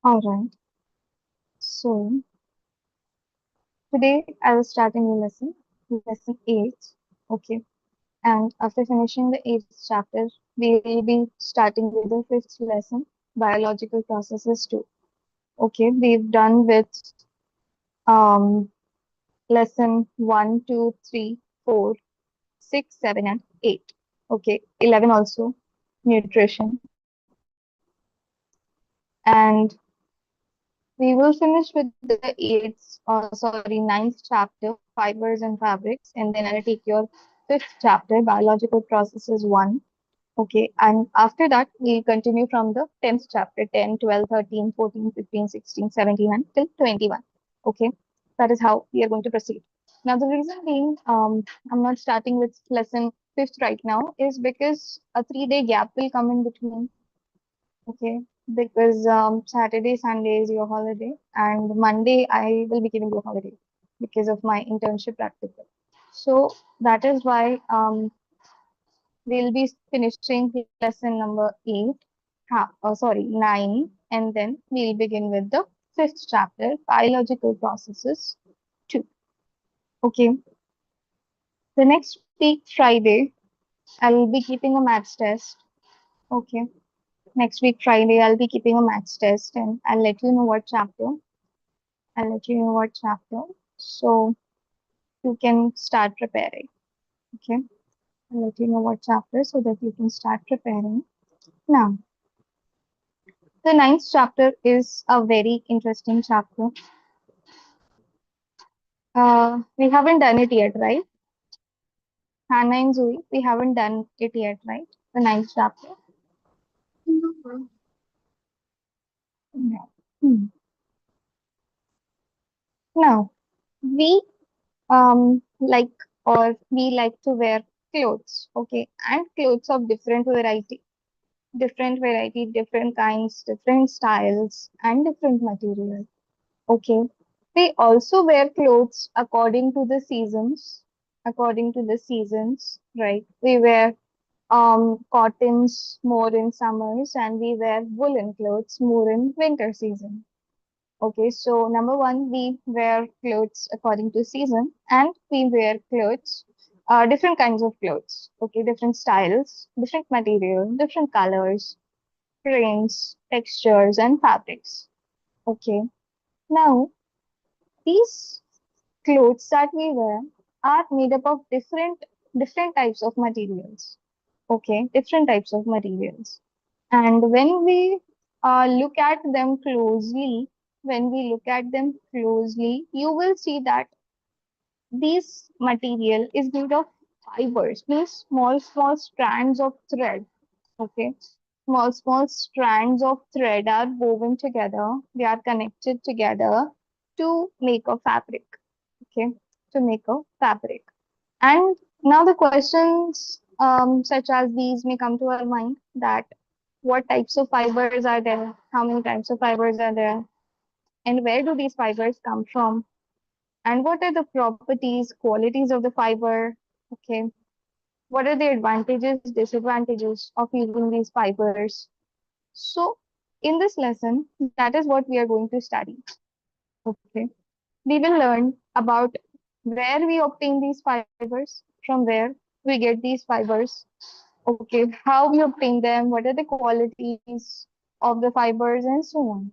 All right. So today I was starting a lesson 8. Okay. And after finishing the 8th chapter, we will be starting with the 5th lesson, biological processes 2. Okay. We've done with um lesson 1, 2, 3, 4, 6, 7, and 8. Okay. 11 also, nutrition. And we will finish with the ninth chapter, fibers and fabrics, and then I'll take your fifth chapter, biological processes 1. Okay, and after that, we'll continue from the 10th chapter, 10, 12, 13, 14, 15, 16, 17, and till 21. Okay, that is how we are going to proceed. Now, the reason being, I'm not starting with lesson 5th right now is because a 3 day gap will come in between. Okay, because Saturday, Sunday is your holiday, and Monday I will be giving you a holiday because of my internship practical. So that is why we'll be finishing lesson number 8, sorry, 9, and then we'll begin with the 5th chapter, biological processes 2. Okay, the next week, Friday, I'll be keeping a maths test. Okay, next week, Friday, I'll be keeping a maths test, and I'll let you know what chapter. I'll let you know what chapter. So you can start preparing. Okay, I'll let you know what chapter so that you can start preparing. Now, the ninth chapter is a very interesting chapter. We haven't done it yet, right? Hannah and Zoe, we haven't done it yet, right? The ninth chapter. No. Hmm. Now, we like we like to wear clothes, okay, and clothes of different variety, different kinds, different styles, and different materials. Okay. We also wear clothes according to the seasons. According to the seasons, right? We wear cottons more in summers and we wear woolen clothes more in winter season. Okay, so number one, we wear clothes according to season and we wear clothes, different kinds of clothes. Okay, different styles, different material, different colors, prints, textures, and fabrics. Okay. Now, these clothes that we wear are made up of different types of materials. Okay, different types of materials. And when we look at them closely, you will see that this material is made of fibers, means small strands of thread. Okay, small strands of thread are woven together. They are connected together to make a fabric. Okay, to make a fabric. And now the questions such as these may come to our mind that what types of fibers are there? How many types of fibers are there? And where do these fibers come from? And what are the properties, qualities of the fiber? Okay, what are the advantages, disadvantages of using these fibers? So, in this lesson, that is what we are going to study. Okay, we will learn about where we obtain these fibers, from where we get these fibers, okay, how we obtain them, what are the qualities of the fibers, and so on.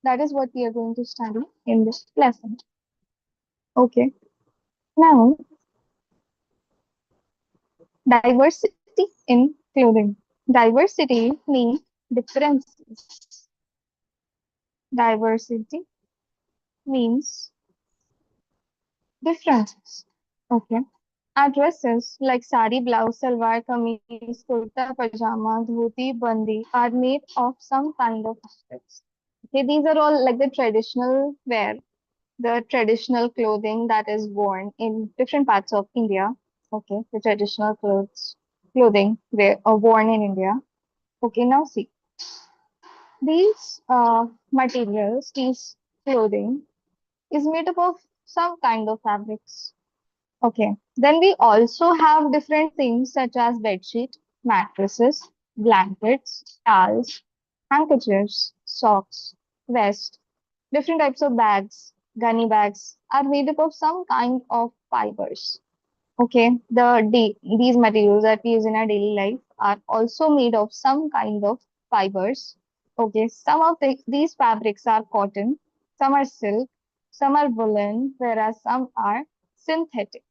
That is what we are going to study in this lesson. Okay, now diversity in clothing. Diversity means differences. Diversity means differences. Okay. Our dresses like sari, blouse, salwar, kameez, kurta, pajama, dhoti, bandi are made of some kind of fabrics. Okay, these are all like the traditional wear, the traditional clothing that is worn in different parts of India. Okay, the traditional clothing worn in India. Okay, now see these materials, these clothing is made up of some kind of fabrics. Okay. Then we also have different things such as bedsheet, mattresses, blankets, towels, handkerchiefs, socks. vest, different types of bags, gunny bags are made up of some kind of fibers. Okay, these materials that we use in our daily life are also made of some kind of fibers. Okay, some of these fabrics are cotton, some are silk, some are woolen, whereas some are synthetic,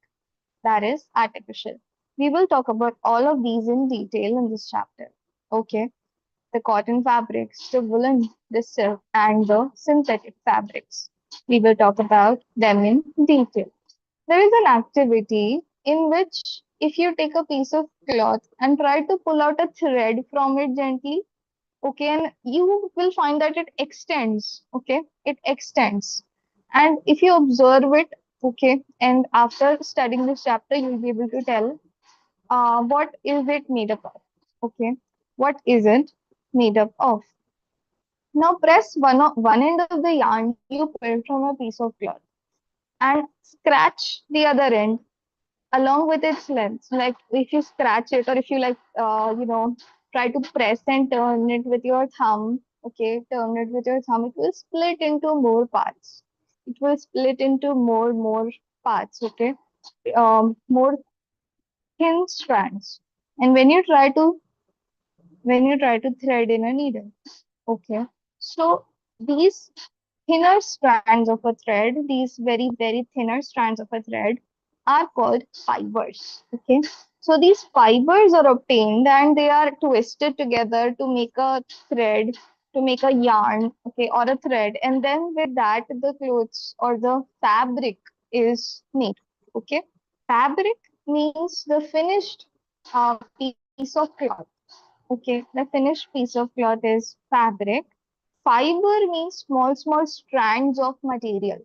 that is artificial. We will talk about all of these in detail in this chapter. Okay, the cotton fabrics, the woolen, the silk, and the synthetic fabrics. We will talk about them in detail. There is an activity in which if you take a piece of cloth and try to pull out a thread from it gently, okay, and you will find that it extends, okay, it extends. And if you observe it, okay, and after studying this chapter, you'll be able to tell what is it made up of, okay, what is it made up of. Now press one end of the yarn you pulled from a piece of cloth and scratch the other end along with its length. Like if you scratch it or if you like, try to press and turn it with your thumb, okay, turn it with your thumb, it will split into more parts. It will split into more parts, okay, more thin strands. And when you try to thread in a needle, okay, so these thinner strands of a thread, these very thinner strands of a thread are called fibers. Okay. So these fibers are obtained and they are twisted together to make a thread, to make a yarn, okay, or a thread. And then with that, the clothes or the fabric is made. Okay. Fabric means the finished piece of cloth. Okay. The finished piece of cloth is fabric. Fiber means small strands of material.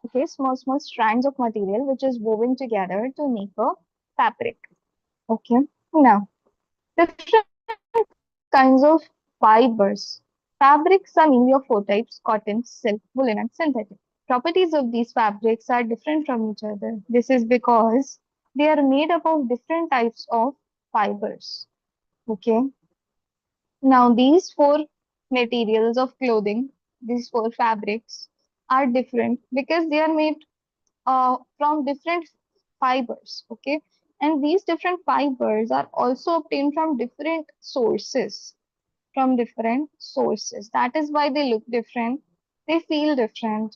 Okay, small strands of material which is woven together to make a fabric. Okay, now different kinds of fibers. Fabrics are mainly of four types: cotton, silk, woolen, and synthetic. Properties of these fabrics are different from each other. This is because they are made up of different types of fibers. Okay, now, these four materials of clothing, these four fabrics, are different because they are made from different fibers. Okay, and these different fibers are also obtained from different sources. From different sources. That is why they look different. They feel different.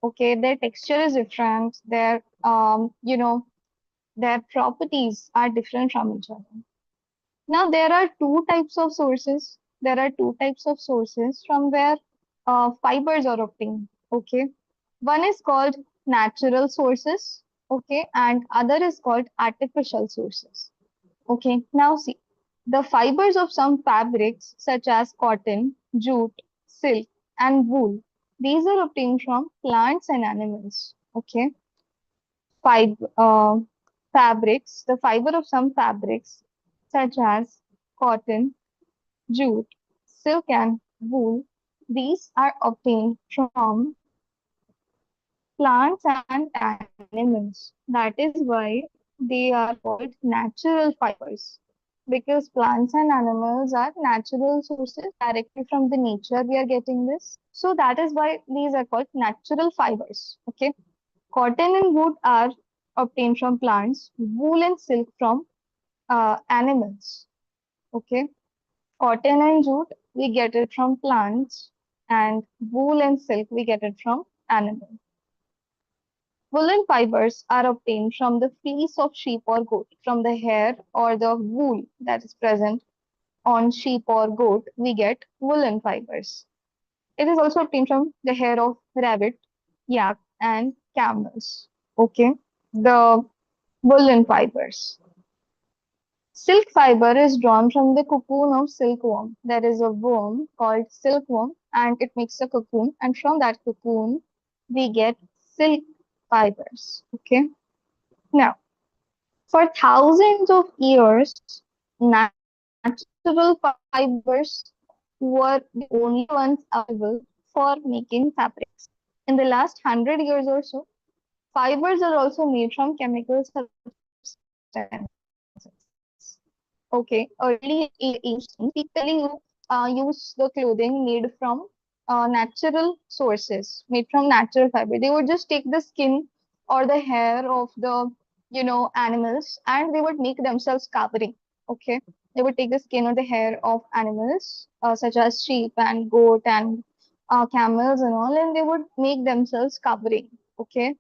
Okay, their texture is different. Their properties are different from each other. Now, there are two types of sources. There are two types of sources from where fibers are obtained. Okay. One is called natural sources. Okay. And other is called artificial sources. Okay. Now, see, the fibers of some fabrics, such as cotton, jute, silk, and wool, these are obtained from plants and animals. Okay. Fib- uh, Fabrics, the fiber of some fabrics, such as cotton, jute, silk, and wool, these are obtained from plants and animals. That is why they are called natural fibers. Because plants and animals are natural sources directly from the nature we are getting this. So that is why these are called natural fibers. Okay. Cotton and wood are obtained from plants, wool and silk from animals. Okay. Cotton and jute, we get it from plants, and wool and silk, we get it from animals. Woolen fibers are obtained from the fleece of sheep or goat, from the hair or the wool that is present on sheep or goat, we get woolen fibers. It is also obtained from the hair of rabbit, yak, and camels. Okay, the woolen fibers. Silk fiber is drawn from the cocoon of silkworm. There is a worm called silkworm and it makes a cocoon, and from that cocoon we get silk fibers. Okay. Now, for thousands of years, natural fibers were the only ones available for making fabrics. In the last 100 years or so, fibers are also made from chemical substances. Okay, early ancient times, people used the clothing made from natural sources made from natural fiber. They would just take the skin or the hair of the, animals, and they would make themselves covering. Okay. They would take the skin or the hair of animals, such as sheep and goat and camels and all, and they would make themselves covering. Okay.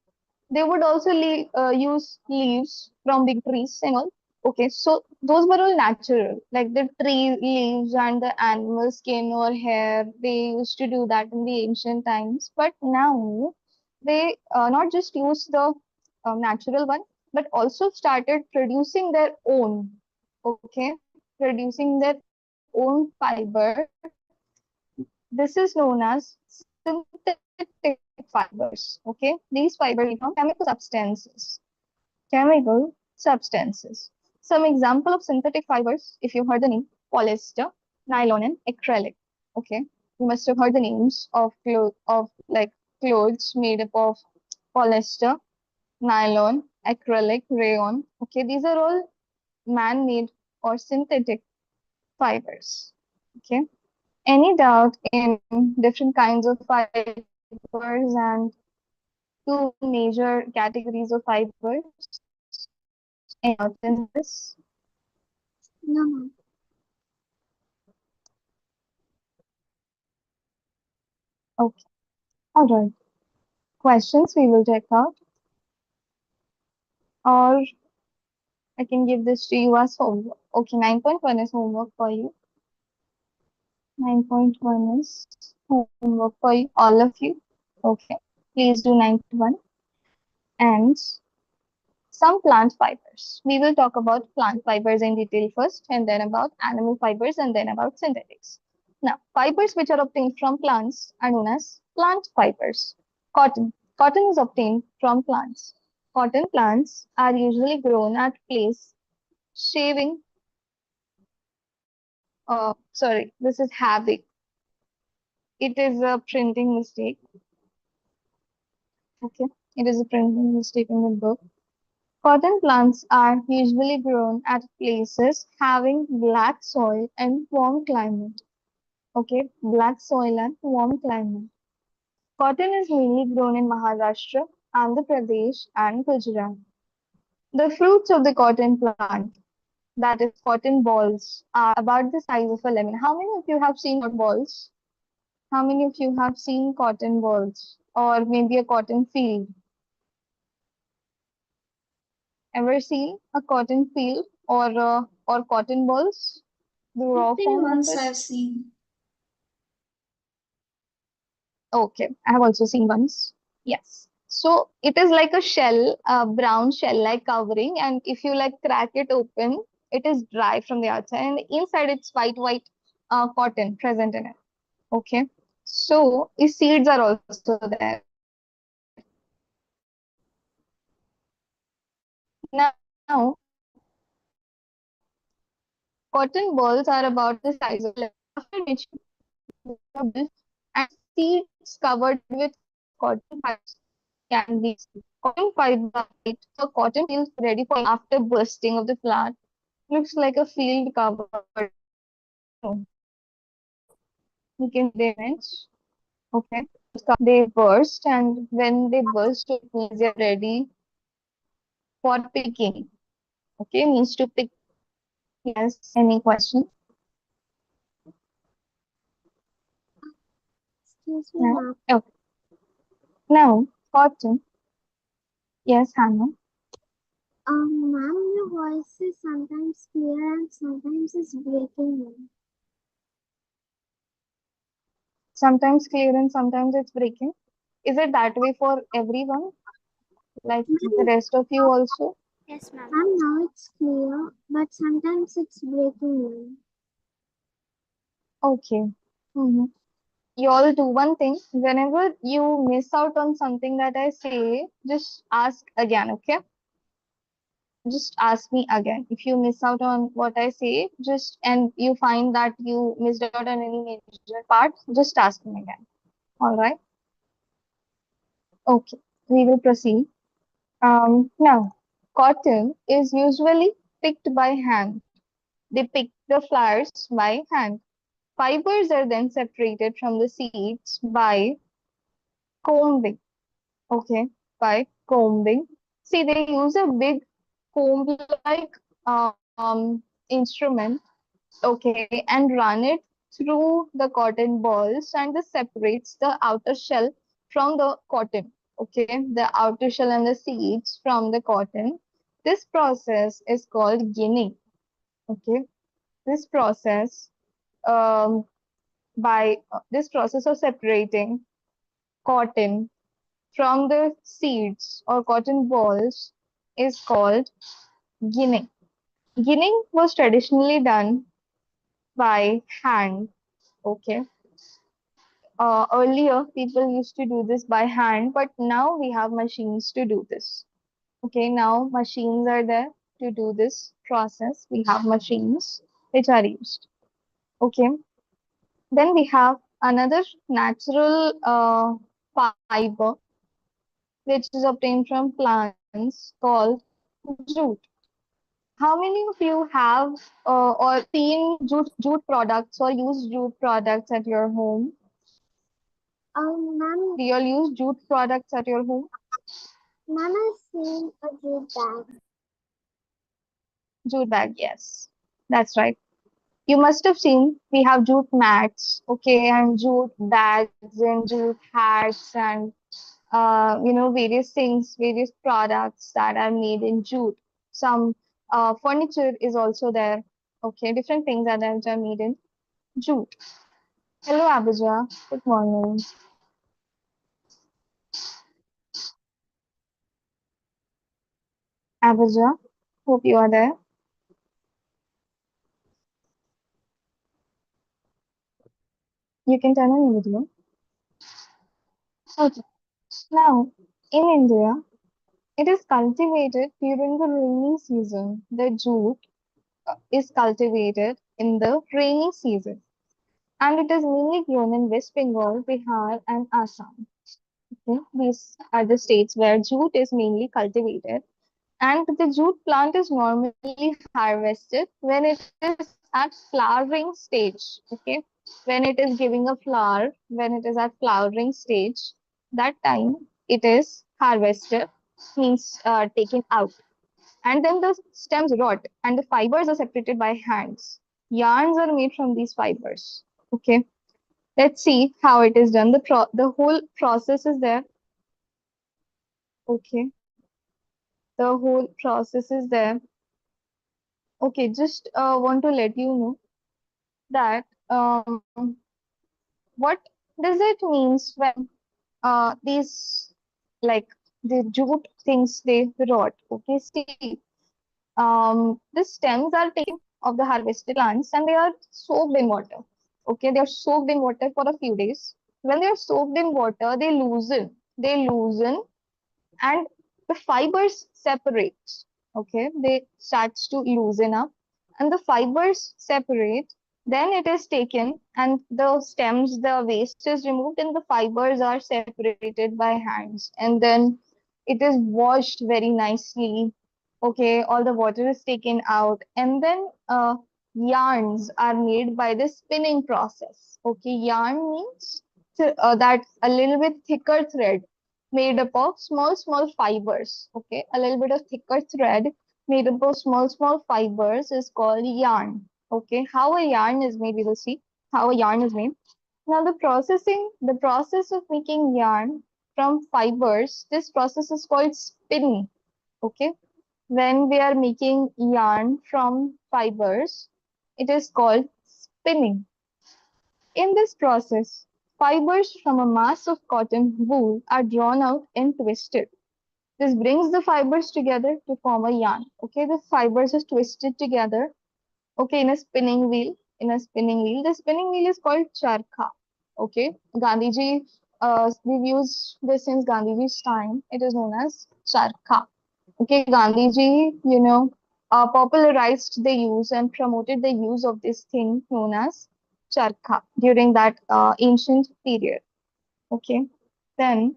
They would also use leaves from big trees and all. Okay, so those were all natural, like the tree leaves and the animal skin or hair. They used to do that in the ancient times, but now they not just use the natural one, but also started producing their own. Okay, producing their own fiber. This is known as synthetic fibers. Okay, these fibers are made from chemical substances. Some example of synthetic fibers, if you heard the name, polyester, nylon, and acrylic. Okay, you must have heard the names of clothes made up of polyester, nylon, acrylic, rayon. Okay, these are all man-made or synthetic fibers. Okay, any doubt in different kinds of fibers and two major categories of fibers? Any doubt in this? No, ma'am. Okay, all right. Questions we will check out, or I can give this to you as homework. Okay, 9.1 is homework for you. 9.1 is homework for you, all of you. Okay, please do 9.1. And some plant fibers. We will talk about plant fibers in detail first, and then about animal fibers, and then about synthetics. Now, fibers which are obtained from plants are known as plant fibers. Cotton. Cotton is obtained from plants. Cotton plants are usually grown at place shaving. Sorry, this is having. It is a printing mistake. Okay, it is a printing mistake in the book. Cotton plants are usually grown at places having black soil and warm climate. Okay, black soil and warm climate. Cotton is mainly grown in Maharashtra, Andhra Pradesh, and Gujarat. The fruits of the cotton plant, that is cotton balls, are about the size of a lemon. How many of you have seen cotton balls? How many of you have seen cotton balls or maybe a cotton field? Ever seen a cotton field or cotton balls? The raw Maybe form of once it? I've seen. Okay, I have also seen once. Yes. So it is like a shell, a brown shell-like covering, and if you like crack it open, it is dry from the outside, and inside it's white cotton present in it. Okay. So the seeds are also there. Now, cotton balls are about the size of lemon. After maturity, and seeds covered with cotton fibers can be seen. Cotton fibers are white, so cotton feels ready for after bursting of the flower. Looks like a field covered. You can see the image. Okay. They burst, and when they burst, it means they're ready for picking. Okay, means to pick. Yes. Any question? Excuse me, No. ma'am. Okay. Now, cotton. Yes, Hannah. Ma'am, your voice is sometimes clear and sometimes it's breaking, ma'am. Sometimes clear and sometimes it's breaking. Is it that way for everyone? Like the Ma'am, rest of you also? yes, ma'am. Ma'am, now it's clear, but sometimes it's breaking, ma'am. Okay. Mm-hmm. You all do one thing. Whenever you miss out on something that I say, just ask again, okay? Just ask me again. If you miss out on what I say, just and you find that you missed out on any major part, just ask me again. All right? Okay. We will proceed. Now, cotton is usually picked by hand. They pick the flowers by hand. Fibers are then separated from the seeds by combing. Okay, by combing. See, they use a big comb-like instrument, okay, and run it through the cotton balls, and this separates the outer shell from the cotton. Okay, the outer shell and the seeds from the cotton. This process is called ginning. Okay, this process, um, by this process of separating cotton from the seeds or cotton balls is called ginning. Ginning was traditionally done by hand. Okay. Earlier, people used to do this by hand, but now we have machines to do this. Okay, now machines are there to do this process. We have machines which are used. Okay, then we have another natural fiber which is obtained from plants called jute. How many of you have or seen jute products or use jute products at your home? Ma'am, Do you all use jute products at your home? ma'am has seen a jute bag. Jute bag, yes. That's right. You must have seen we have jute mats, okay, and jute bags and jute hats and various things, various products that are made in jute. Some furniture is also there, okay, different things that are made in jute. Hello, Abhija. Good morning. Abhija, hope you are there. You can turn on your video. Okay. Now, in India, it is cultivated during the rainy season. The jute is cultivated in the rainy season, and it is mainly grown in West Bengal, Bihar, and Assam. Okay? These are the states where jute is mainly cultivated, and the jute plant is normally harvested when it is at flowering stage. Okay, when it is giving a flower, when it is at flowering stage, that time it is harvested, means taken out, and then the stems rot and the fibers are separated by hands. Yarns are made from these fibers. Okay, let's see how it is done. The whole process is there. Okay, the whole process is there. Okay, just want to let you know that what does it means when these, like, the jute things they rot. Okay, see, the stems are taken of the harvested plants and they are soaked in water. Okay, they are soaked in water for a few days. When they are soaked in water, they loosen. They loosen and the fibers separate. Okay, they starts to loosen up and the fibers separate. Then it is taken and the stems, the waste is removed and the fibers are separated by hands, and then it is washed very nicely. Okay, all the water is taken out, and then yarns are made by the spinning process. Okay, yarn means that a little bit thicker thread made up of small fibers. Okay, a little bit of thicker thread made up of small fibers is called yarn. Okay, how a yarn is made, we will see how a yarn is made. Now the process of making yarn from fibers, this process is called spinning. Okay, when we are making yarn from fibers, it is called spinning. In this process, fibers from a mass of cotton wool are drawn out and twisted. This brings the fibers together to form a yarn. Okay, the fibers are twisted together. Okay, in a spinning wheel. In a spinning wheel, the spinning wheel is called charkha. Okay, Gandhiji, we've used this since Gandhiji's time. It is known as charkha. Okay, Gandhiji, popularized the use and promoted the use of this thing known as charkha during that ancient period. Okay, then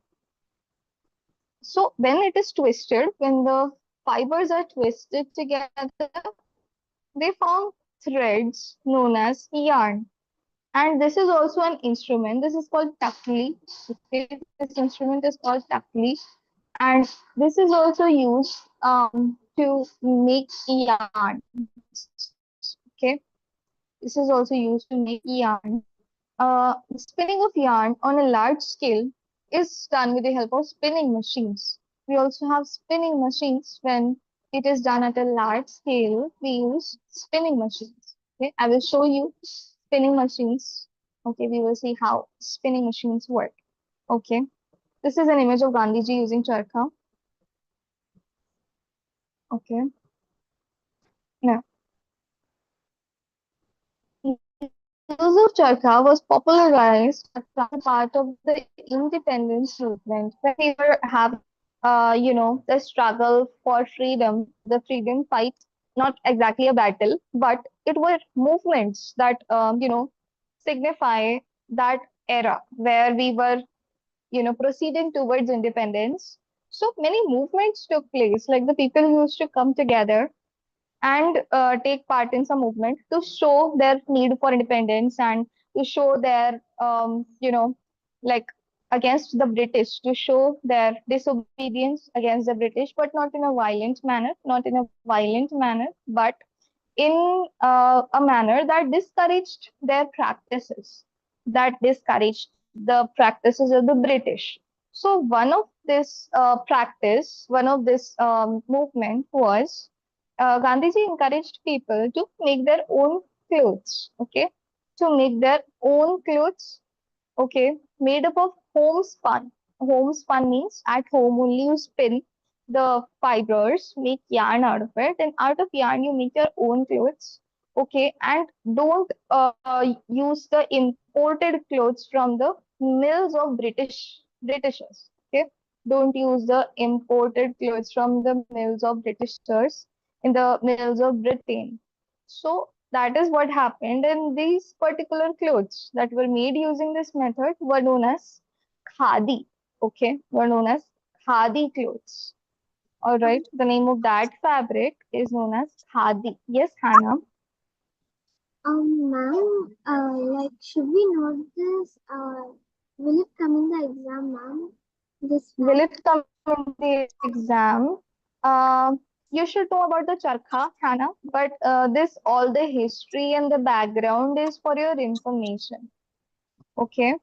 so when it is twisted, when the fibers are twisted together, they form threads known as yarn. And this is also an instrument. This is called takli. Okay, this instrument is called takli, and this is also used to make yarns. Okay, this is also used to make yarn. Spinning of yarn on a large scale is done with the help of spinning machines. We also have spinning machines when it is done at a large scale. We use spinning machines. Okay, I will show you spinning machines. Okay, we will see how spinning machines work. Okay, this is an image of Gandhiji using charkha. Okay, now use of charkha was popularized as a part of the independence movement when we were having, the struggle for freedom, the freedom fight, not exactly a battle, but it were movements that, signify that era where we were, proceeding towards independence. So many movements took place, like the people used to come together and take part in some movement to show their need for independence and to show their like against the British, to show their disobedience against the British, but not in a violent manner, but in a manner that discouraged their practices, that discouraged the practices of the British. So one of this one of this movement was Gandhiji encouraged people to make their own clothes, okay, to make their own clothes, okay, made up of homespun. Homespun means at home only you spin the fibers, make yarn out of it, and out of yarn you make your own clothes. Okay, and don't use the imported clothes from the mills of Britishers. Okay, don't use the imported clothes from the mills of Britishers in the mills of Britain. So that is what happened, and these particular clothes that were made using this method were known as khadi. Okay, were known as khadi clothes. All right, the name of that fabric is known as khadi. Yes, Hannah. Ma'am, like, should we know this? Will it come in the exam, ma'am? This Will fact? it come in the exam? You should know about the charkha, Hannah, but this all the history and the background is for your information. Okay.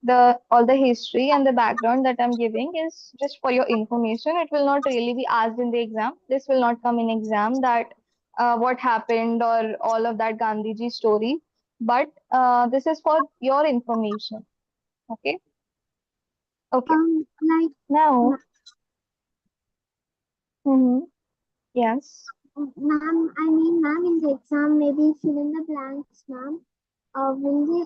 The all the history and the background that I'm giving is just for your information. It will not really be asked in the exam. This will not come in exam that what happened or all of that Gandhiji story. But this is for your information. Okay. Okay. Like, Now, ma- mhm, yes. ma'am, I mean, ma'am, in the exam, maybe fill in the blanks, ma'am. Will they,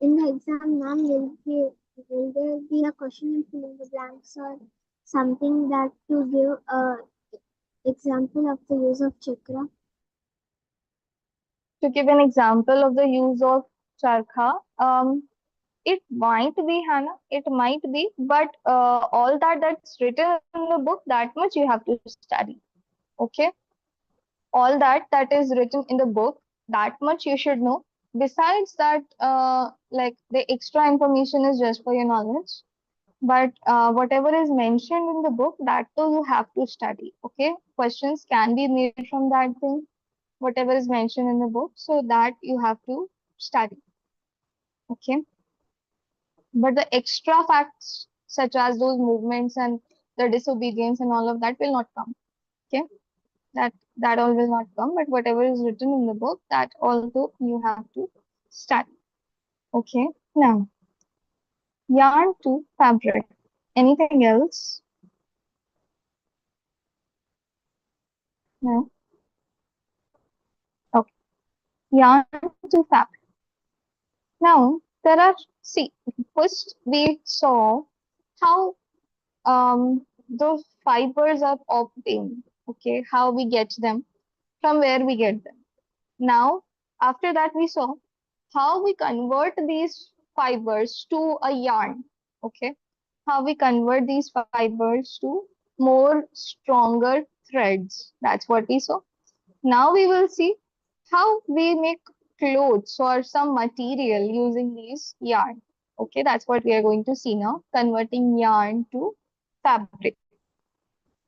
in the exam, ma'am, will there be a question in fill in the blanks or something that to give a example of the use of chakra? To give an example of the use of charkha, it might be, Hannah, it might be, but all that's written in the book, that much you have to study. Okay, all that is written in the book, that much you should know. Besides that, like the extra information is just for your knowledge, but whatever is mentioned in the book, that too you have to study. Okay, questions can be made from that thing, whatever is mentioned in the book, so that you have to study. Okay, but the extra facts such as those movements and the disobedience and all of that will not come. Okay, that all will not come, but whatever is written in the book, that also you have to study. Okay, now yarn to fabric. Anything else? No. Okay, yarn to fabric. Now there are, see, first we saw how those fibers are obtained. Okay, how we get them, from where we get them. Now, after that, we saw how we convert these fibers to a yarn. Okay, how we convert these fibers to more stronger threads. That's what we saw. Now we will see how we make clothes or some material using these yarn. Okay, that's what we are going to see now, converting yarn to fabric.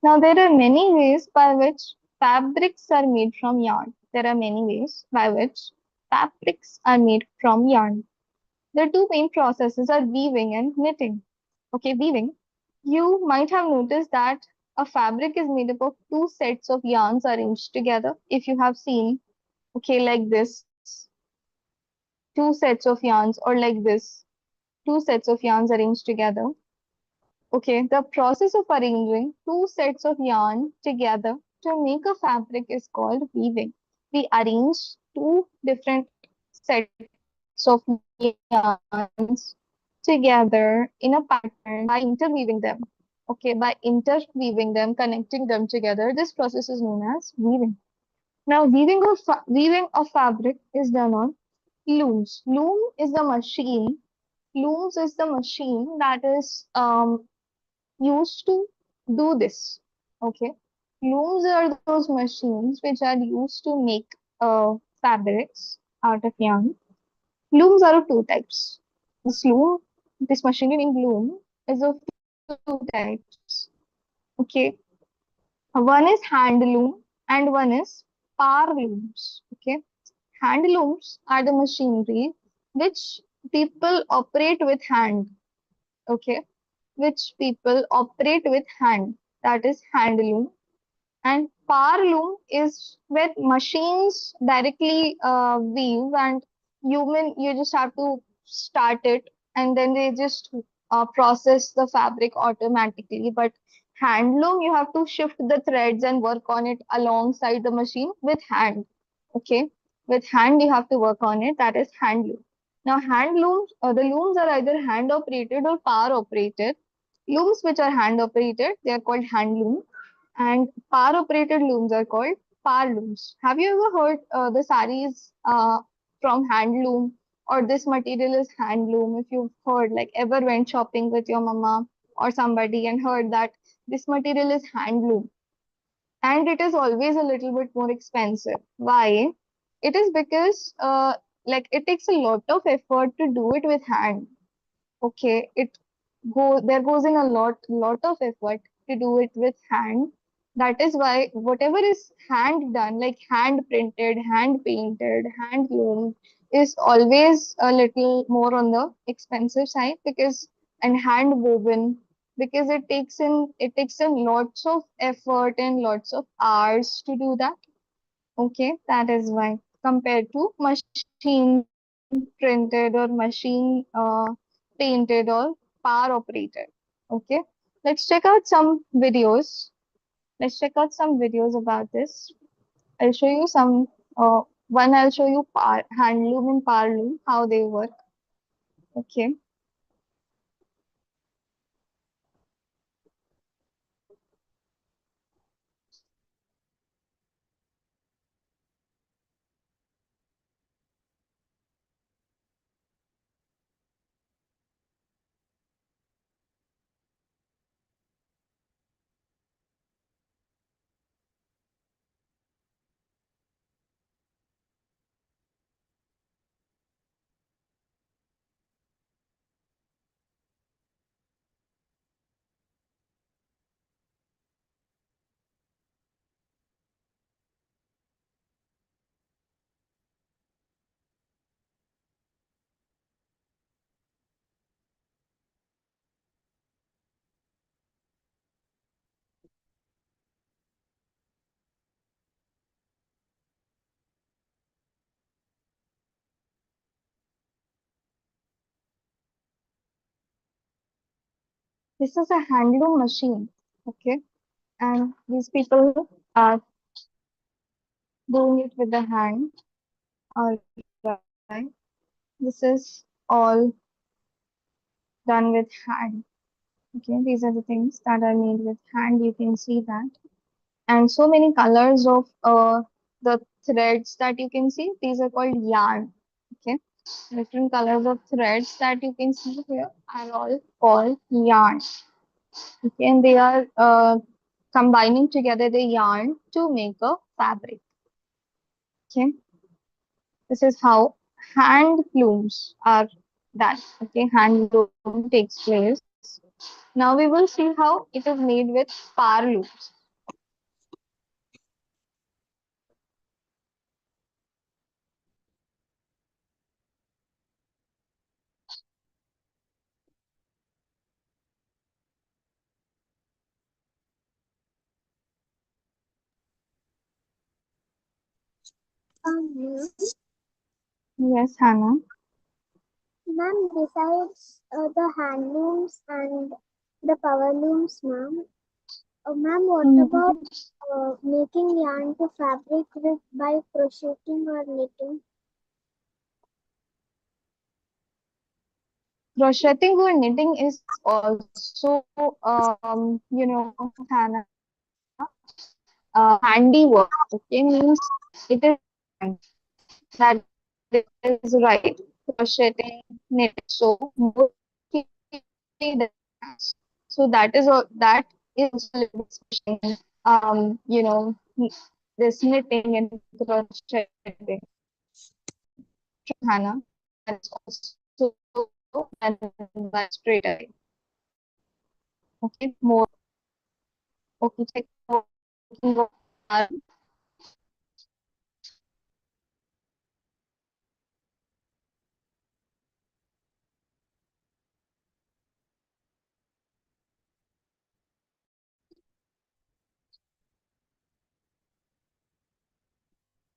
Now, there are many ways by which fabrics are made from yarn. There are many ways by which fabrics are made from yarn. The two main processes are weaving and knitting. Okay, weaving. You might have noticed that a fabric is made up of two sets of yarns arranged together. If you have seen, okay, like this, two sets of yarns, or like this, two sets of yarns arranged together. Okay, the process of arranging two sets of yarn together to make a fabric is called weaving. We arrange two different sets of yarns together in a pattern by interweaving them. Okay, by interweaving them, connecting them together, this process is known as weaving. Now, weaving of fabric is done on looms. Looms is the machine that is used to do this. Okay, looms are those machines which are used to make fabrics out of yarn. Looms are of two types. This loom, this machinery named loom, is of two types. Okay, one is hand loom and one is power looms. Okay, hand looms are the machinery which people operate with hand. Okay, which people operate with hand. That is hand loom. And power loom is where machines directly weave, and you just have to start it, and then they just process the fabric automatically. But handloom, you have to shift the threads and work on it alongside the machine with hand. Okay, with hand you have to work on it. That is handloom. Now handlooms, the looms are either hand operated or power operated. Looms which are hand operated, they are called handloom, and power operated looms are called power looms. Have you ever heard the saris from handloom, or this material is handloom? If you've heard, like ever went shopping with your mama or somebody and heard that this material is handloom, and it is always a little bit more expensive. Why? It is because like it takes a lot of effort to do it with hand. Okay, there goes in a lot of effort to do it with hand. That is why whatever is hand done, like hand printed, hand painted, hand loomed, is always a little more on the expensive side, because and hand woven, because it takes in lots of effort and lots of hours to do that. Okay, that is why, compared to machine printed or machine painted or power operated. Okay, let's check out some videos. Let's check out some videos about this. I'll show you some. One, I'll show you handloom and power loom, how they work. Okay. This is a handloom machine. Okay, and these people are doing it with the hand. All right. This is all done with hand. Okay, these are the things that are made with hand. You can see that. And so many colors of the threads that you can see. These are called yarn. Okay, different colors of threads that you can see here are all called yarn. Okay, and they are combining together the yarn to make a fabric. Okay, This is how hand looms are done. Okay, hand loom takes place. Now we will see how it is made with power looms. Ma'am, Yes, Hannah. ma'am, besides the hand looms and the power looms, ma'am, what Mhm. about making yarn to fabric with by crocheting or knitting? Crocheting or knitting is also, Hannah, handiwork. Okay, means it is that is right. Crocheting, knitting. So mostly the so that is also a little bit special. This knitting and crocheting, Hannah, that is also done by straight away. Okay, more. Okay, check more.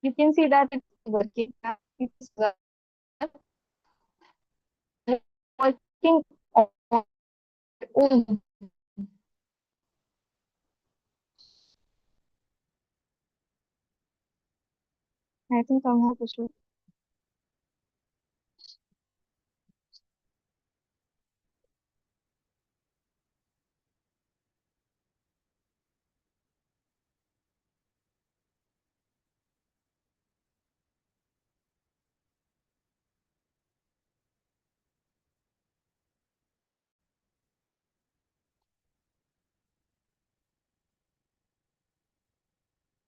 You can see that it's working. It's working on own. I think I'm not sure.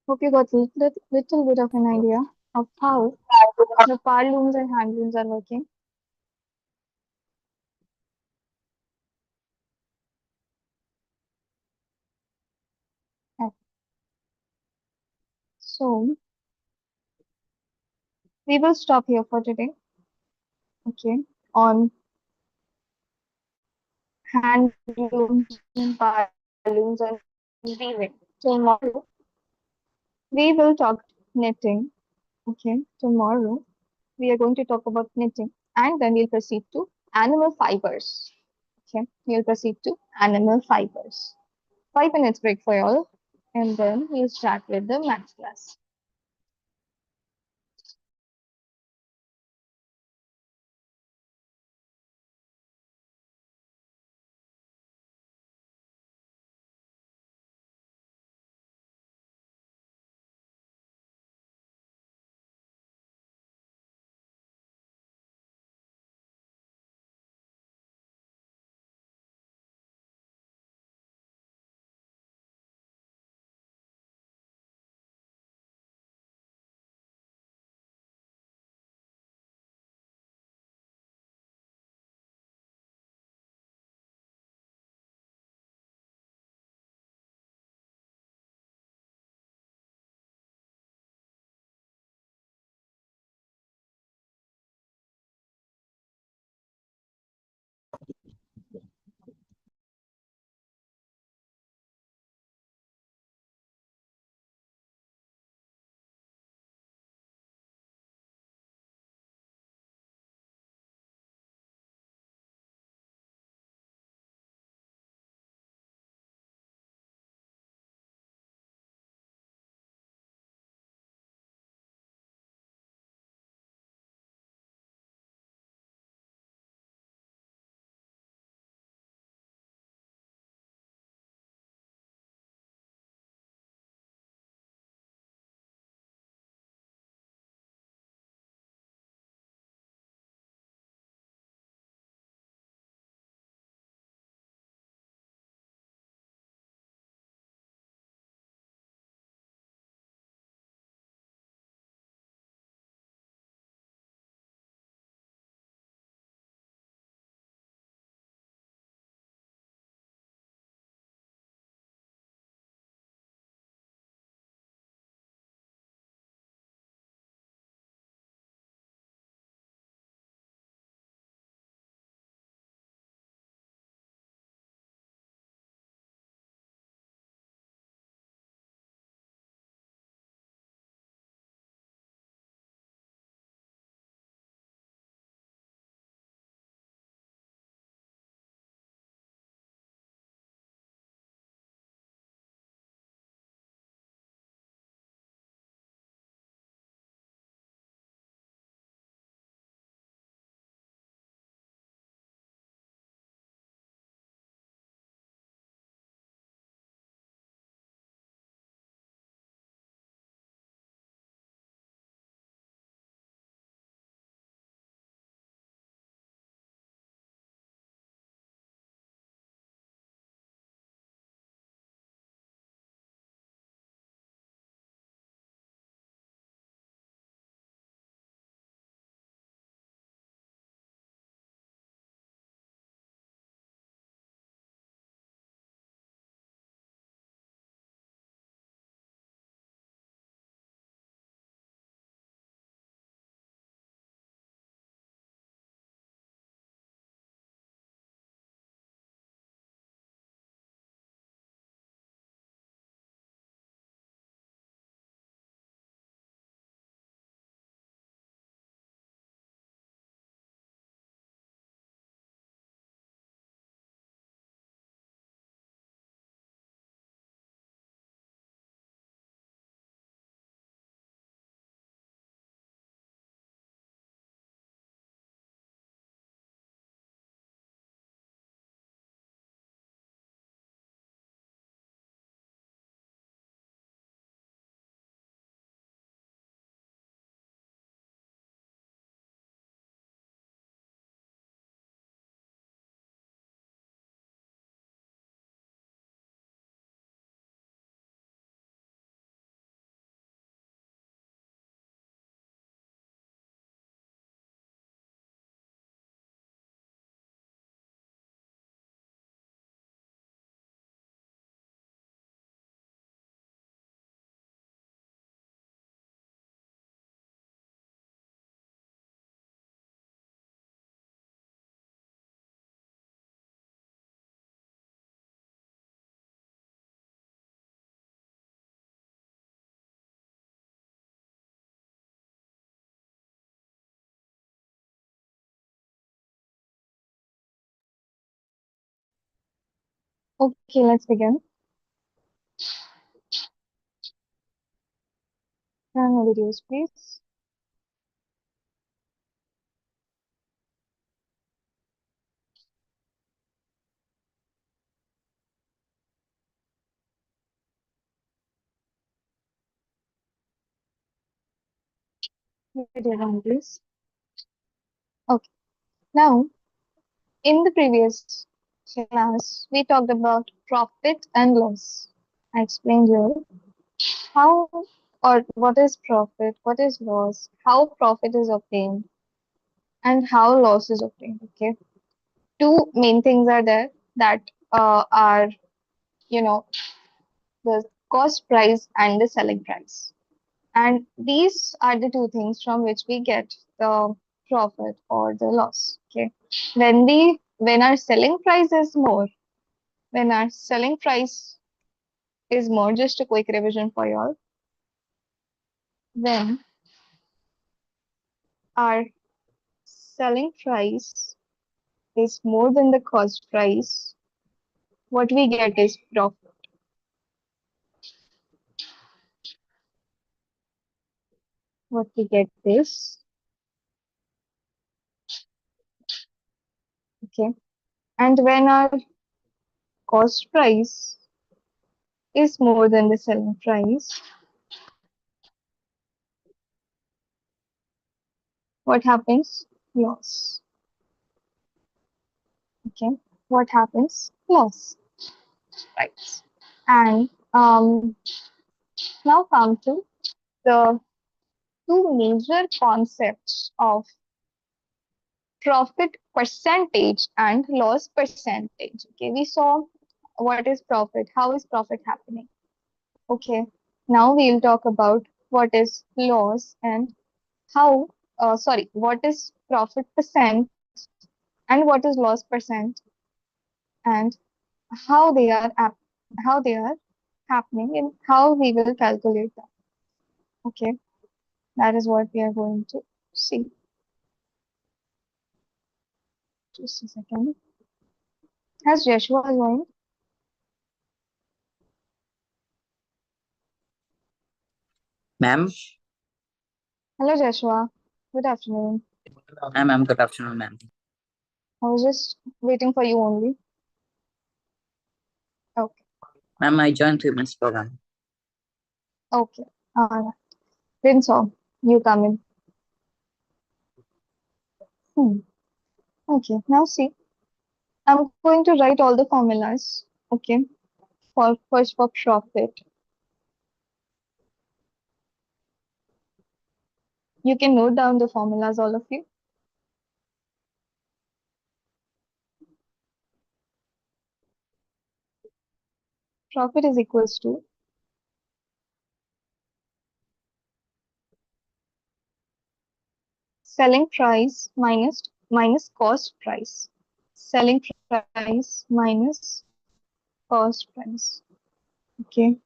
Hope you got a little bit of an idea of how the power looms and hand looms are working. Okay. So we will stop here for today. Okay, on hand looms, power looms, and weaving. Tomorrow we will talk knitting. Okay, tomorrow we are going to talk about knitting, and then we'll proceed to animal fibers. Okay, we'll proceed to animal fibers. 5 minutes break for y'all, and then we'll start with the math class. Okay, let's begin. Turn the videos, please. Video on, please. Okay. Now, in the previous class, we talked about profit and loss. I explained you how or what is profit, what is loss, how profit is obtained, and how loss is obtained. Okay. Two main things are there that are, you know, the cost price and the selling price. And these are the two things from which we get the profit or the loss. Okay. When our selling price is more, when our selling price is more, just a quick revision for you all. When our selling price is more than the cost price, what we get is profit. What we get is, okay. And when our cost price is more than the selling price, what happens? Loss. Okay. What happens? Loss. Right. And now come to the two major concepts of profit percentage and loss percentage. Okay, we saw what is profit, how is profit happening. Okay, now we'll talk about what is loss and how, what is profit percent and what is loss percent and how they are how they are happening and how we will calculate that. Okay, that is what we are going to see. Just a second. Has Joshua joined? Ma'am, Hello, Joshua. Good afternoon. ma'am, good afternoon, ma'am. I was just waiting for you only. Okay, Ma'am, I joined 3 months program. okay. Alright. Then so you come in. Hmm. Okay, now see, I'm going to write all the formulas. Okay, for first for profit. You can note down the formulas, all of you. Profit is equals to selling price minus cost price. Selling price minus cost price. Okay.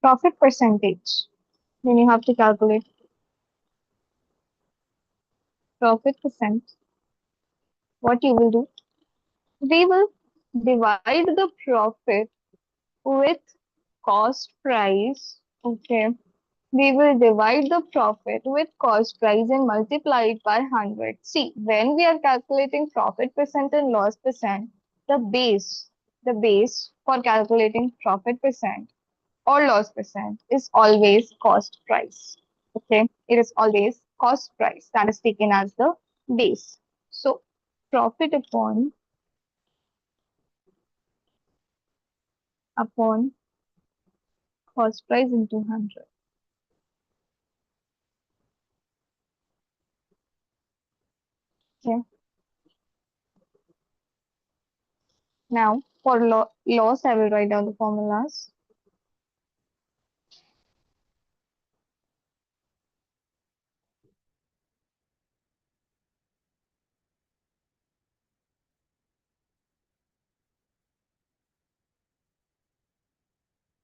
Profit percentage. Then you have to calculate profit percent. What you will do? We will divide the profit with cost price. Okay. We will divide the profit with cost price and multiply it by 100. See, when we are calculating profit percent and loss percent, the base for calculating profit percent or loss percent is always cost price. Okay. It is always cost price that is taken as the base. So profit upon cost price into 100. Okay. Now for loss, I will write down the formulas.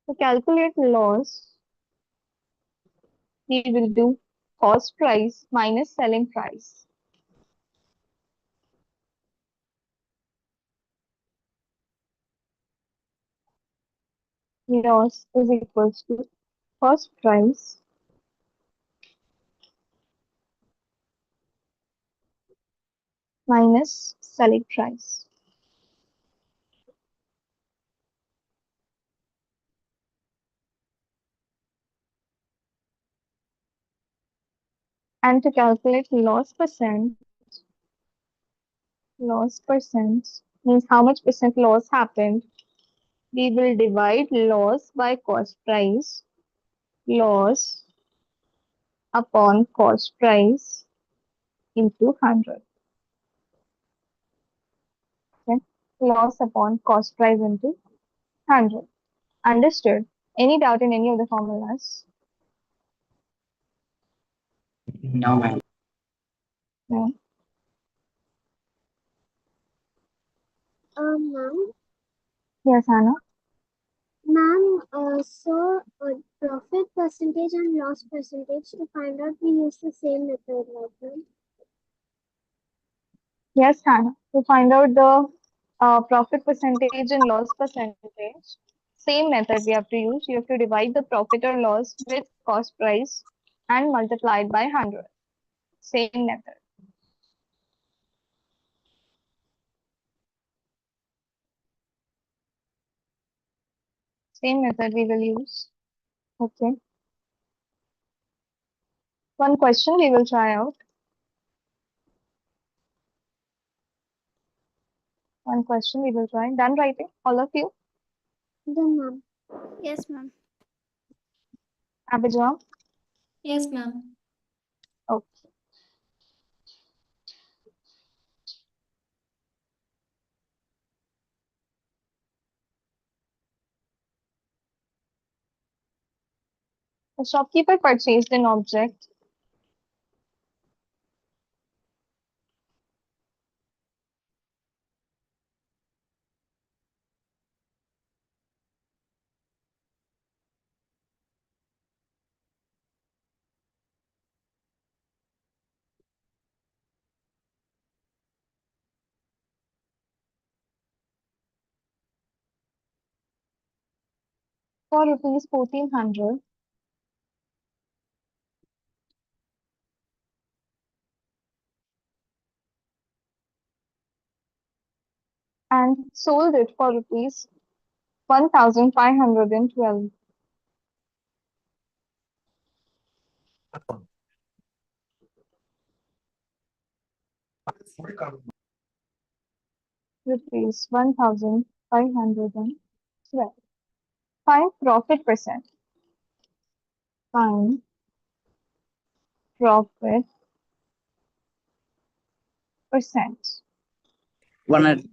To calculate loss, we will do cost price minus selling price. Loss is equals to cost price minus selling price. And to calculate loss percent means how much percent loss happened. We will divide loss by cost price, loss upon cost price into 100. Okay? Loss upon cost price into 100. Understood? Any doubt in any of the formulas? No, ma'am. No. Ma'am, Yes, Anna. ma'am, profit percentage and loss percentage, to find out we use the same method, right, ma'am? Yes, Hannah. To find out the profit percentage and loss percentage, same method we have to use. You have to divide the profit or loss with cost price and multiply it by 100. Same method. Same method we will use. Okay. One question we will try out. One question we will try. Done writing, all of you? Then, ma'am. Yes, ma'am. Abhijam? Yes, ma'am. Okay. The shopkeeper purchased an object for rupees 1400 and sold it for rupees 1512. Rupees 1512. Find profit percent. Find profit percent. 100.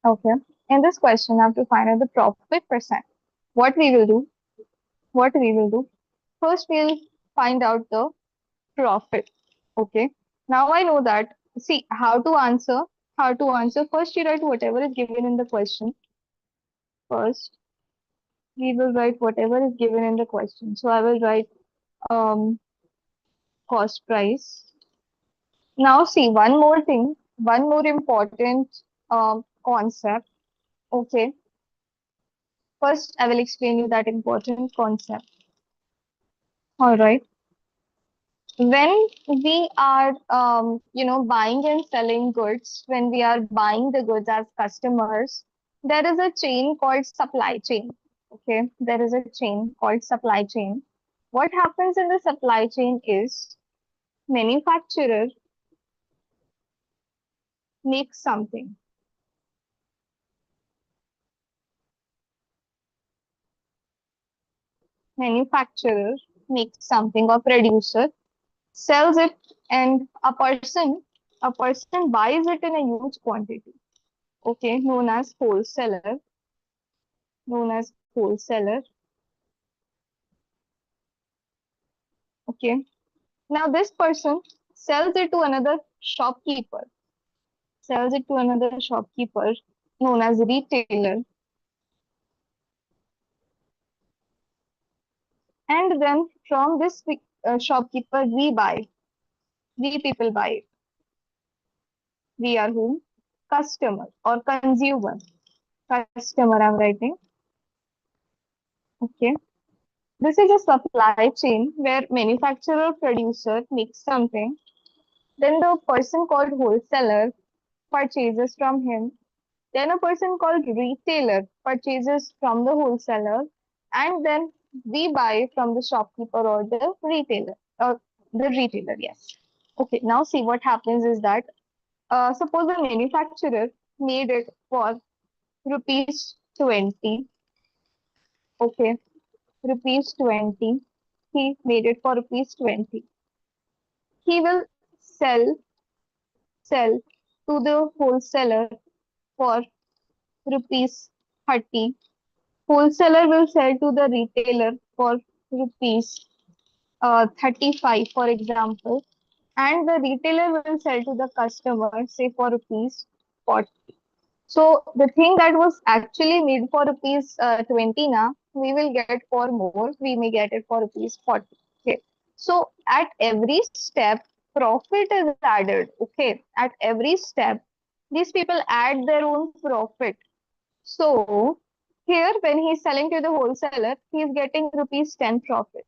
Okay. In this question, I have to find out the profit percent. What we will do? What we will do? First, we'll find out the profit. Okay. Now I know that. See how to answer. How to answer. First, you write whatever is given in the question. First, we will write whatever is given in the question. So I will write cost price. Now see one more thing, one more important concept. Okay, first I will explain you that important concept. All right. When we are buying and selling goods, when we are buying the goods as customers, there is a chain called supply chain. Okay, there is a chain called supply chain. What happens in the supply chain is manufacturer makes something. Manufacturer makes something or producer sells it, and a person buys it in a huge quantity, okay, known as wholesaler. Okay, now this person sells it to another shopkeeper, known as retailer. And then from this shopkeeper, we people buy it. We are whom? Customer or consumer. Customer, I'm writing. Okay. This is a supply chain where manufacturer producer makes something. Then the person called wholesaler purchases from him. Then a person called retailer purchases from the wholesaler. And then we buy from the shopkeeper or the retailer. Or the retailer, yes. Okay, now see what happens is that suppose the manufacturer made it for rupees 20. Okay, rupees 20. He made it for rupees 20. He will sell to the wholesaler for rupees 30. Wholesaler will sell to the retailer for rupees 35, for example, and the retailer will sell to the customer, say for rupees 40. So the thing that was actually made for rupees 20 now, we will get for more. We may get it for rupees 40. Okay. So at every step, profit is added. Okay. At every step, these people add their own profit. So here, when he's selling to the wholesaler, he's getting rupees 10 profit.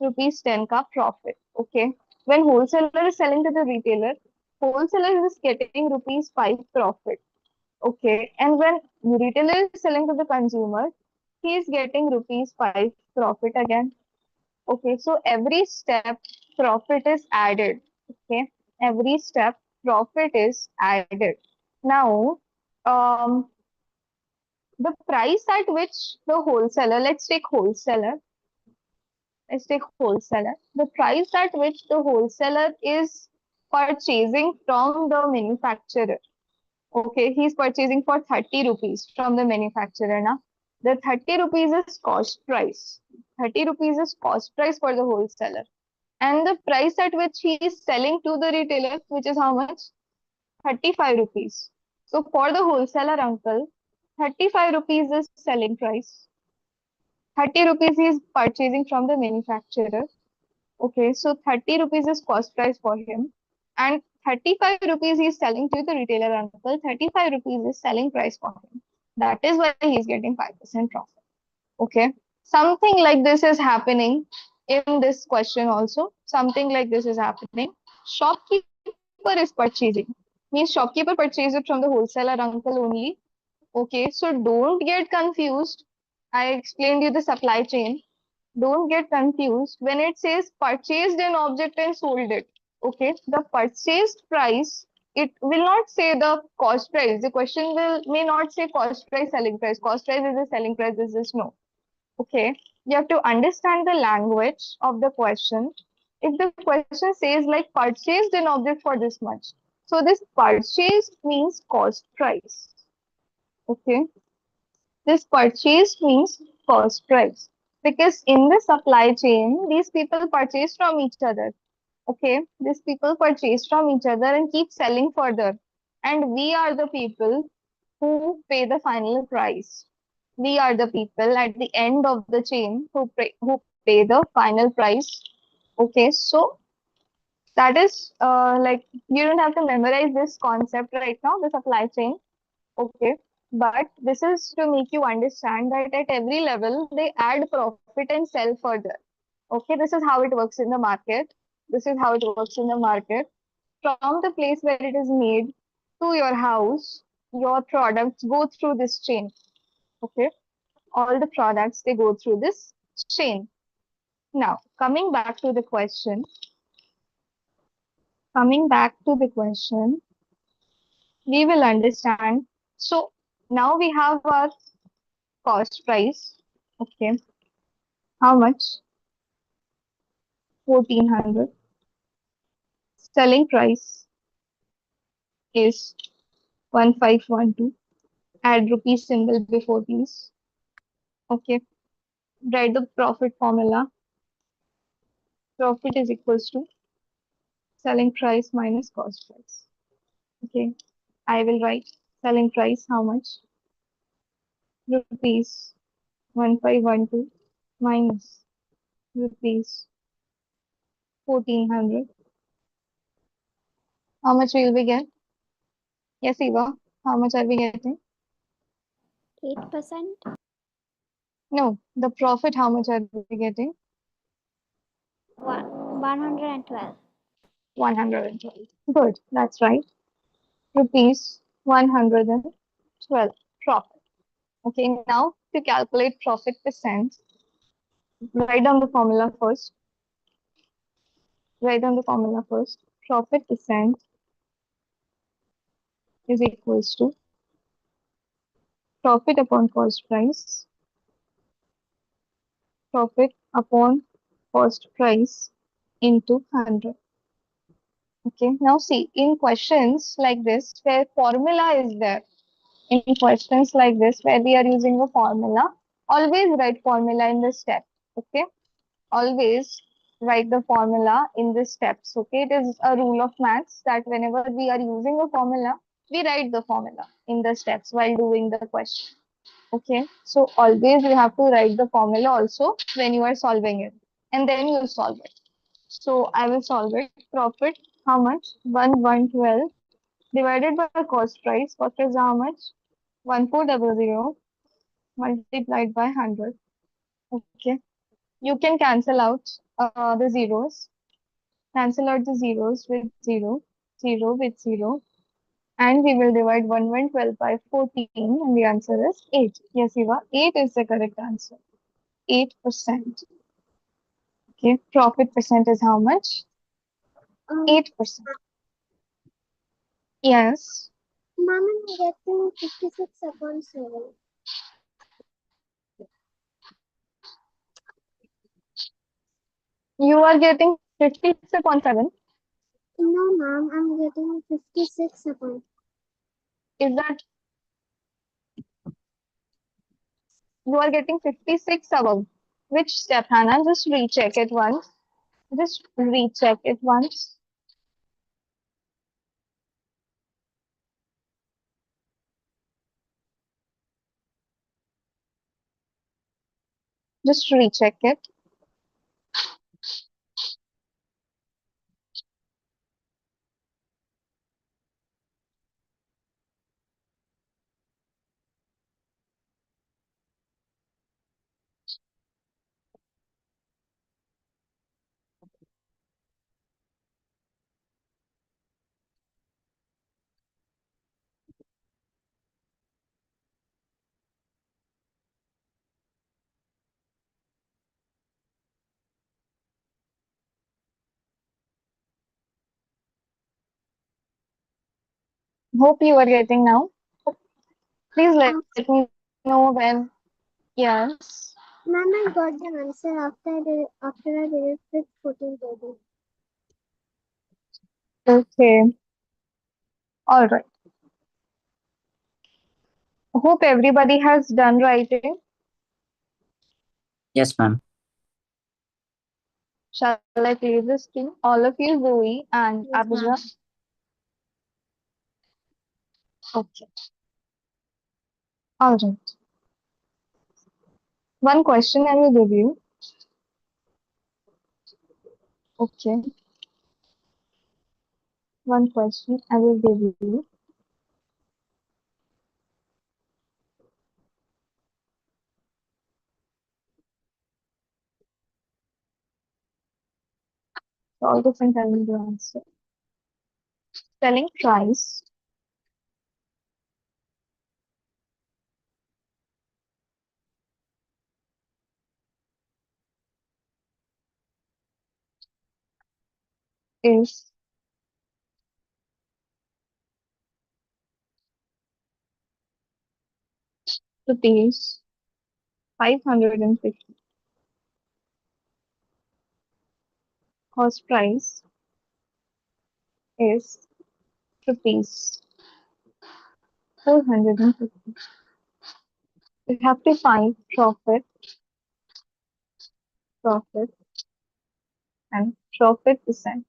Rupees 10 ka profit. Okay. When wholesaler is selling to the retailer, wholesaler is getting rupees 5 profit. Okay, and when retailer is selling to the consumer, he is getting rupees 5 profit again. Okay, so every step profit is added. Okay, every step profit is added. Now, um, the price at which the wholesaler, let's take wholesaler. The price at which the wholesaler is purchasing from the manufacturer. Okay, he's purchasing for 30 rupees from the manufacturer now. The 30 rupees is cost price. 30 rupees is cost price for the wholesaler. And the price at which he is selling to the retailer, which is how much? 35 rupees. So for the wholesaler uncle, 35 rupees is selling price. 30 rupees he is purchasing from the manufacturer. Okay, so 30 rupees is cost price for him. And 35 rupees he is selling to the retailer uncle. 35 rupees is selling price for him. That is why he is getting 5% profit. Okay. Something like this is happening in this question also. Something like this is happening. Shopkeeper is purchasing. Means shopkeeper purchases it from the wholesaler uncle only. Okay. So don't get confused. I explained you the supply chain. Don't get confused when it says purchased an object and sold it. Okay, the purchased price, it will not say the cost price. The question will may not say cost price, selling price. Cost price is the selling price, this is no. Okay, you have to understand the language of the question. If the question says like purchased an object for this much, so this purchased means cost price. Okay, this purchased means cost price because in the supply chain, these people purchase from each other. Okay, these people purchase from each other and keep selling further. And we are the people who pay the final price. We are the people at the end of the chain who pay the final price. Okay, so that is like you don't have to memorize this concept right now, the supply chain. Okay, but this is to make you understand that at every level they add profit and sell further. Okay, this is how it works in the market. This is how it works in the market. From the place where it is made to your house, your products go through this chain. Okay, all the products they go through this chain. Now, coming back to the question, we will understand. So now we have our cost price. Okay, how much? 1400. Selling price is 1512. Add rupee symbol before these. Okay, write the profit formula. Profit is equals to selling price minus cost price. Okay, I will write selling price how much? Rupees 1512 minus rupees 1400. How much will we get? Yes, Eva. How much are we getting? 8%. No, the profit, how much are we getting? 112. 112. Good, that's right. Rupees 112 profit. Okay, now to calculate profit percent, write down the formula first. Write down the formula first. Profit percent is equals to profit upon cost price. Profit upon cost price into 100. Okay, now see, in questions like this, where formula is there, in questions like this, where we are using a formula, always write formula in the step. Okay, always write the formula in the steps. Okay, it is a rule of maths that whenever we are using a formula, we write the formula in the steps while doing the question. Okay, so always you have to write the formula also when you are solving it, and then you solve it. So I will solve it. Profit, how much? 112 divided by cost price. Cost price is how much? 1400 multiplied by 100. Okay. You can cancel out the zeros. Cancel out the zeros with 0, 0 with 0. And we will divide 112 by 14 and the answer is 8. Yes, Eva, 8 is the correct answer. 8%. Okay. Profit percent is how much? Um, 8%. Yes. ma'am, I'm getting 56 upon 7. You are getting 56 upon 7. No, ma'am, I'm getting 56 upon. Is that you are getting 56 above? Which step, Hannah? Just recheck it once. Just recheck it once. Just recheck it. Hope you are getting now. Please let me know when. Yes. Ma'am, I got the answer after I did it with 1430. Okay. All right. Hope everybody has done writing. Yes, ma'am. Shall I play this to all of you, Zoe and Yes, ma'am. Abhijit? Okay. All right. One question I will give you. Okay. One question I will give you. So all the things I will do answer. Selling price is rupees 550. Cost price is rupees 450. You have to find profit, and profit percent.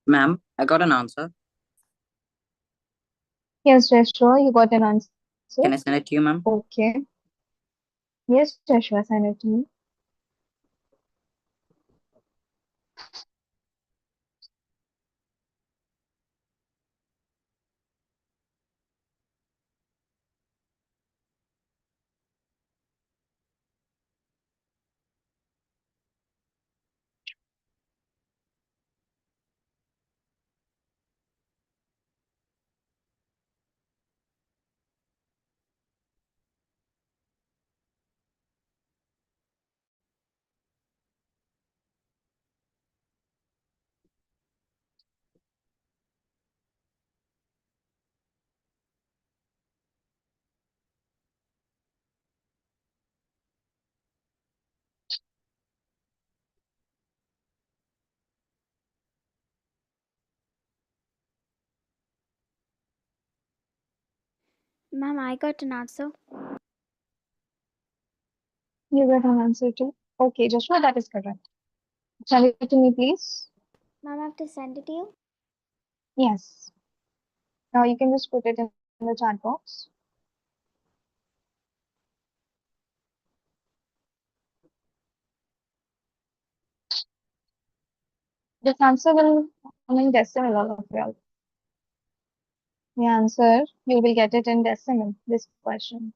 Ma'am, I got an answer. Yes, Joshua, you got an answer. Can I send it to you, ma'am? Okay. Yes, Joshua, send it to me. Ma'am, I got an answer. You got an answer too. Okay, Joshua, that is correct. Send it to me, please. Ma'am, I have to send it to you. Yes. Now you can just put it in the chat box. This answer will come in decimal, all of you. The answer, you will get it in decimal, this question.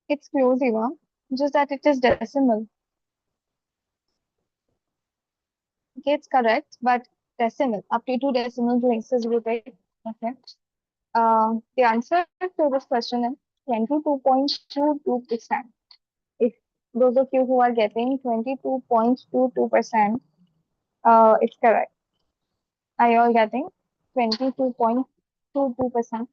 It's close, Eva. Just that it is decimal. Okay, it's correct, but decimal. Up to two decimal places will take. Okay. The answer to this question is 22.22%. If those of you who are getting 22.22%, it's correct. Are you all getting 22.22%?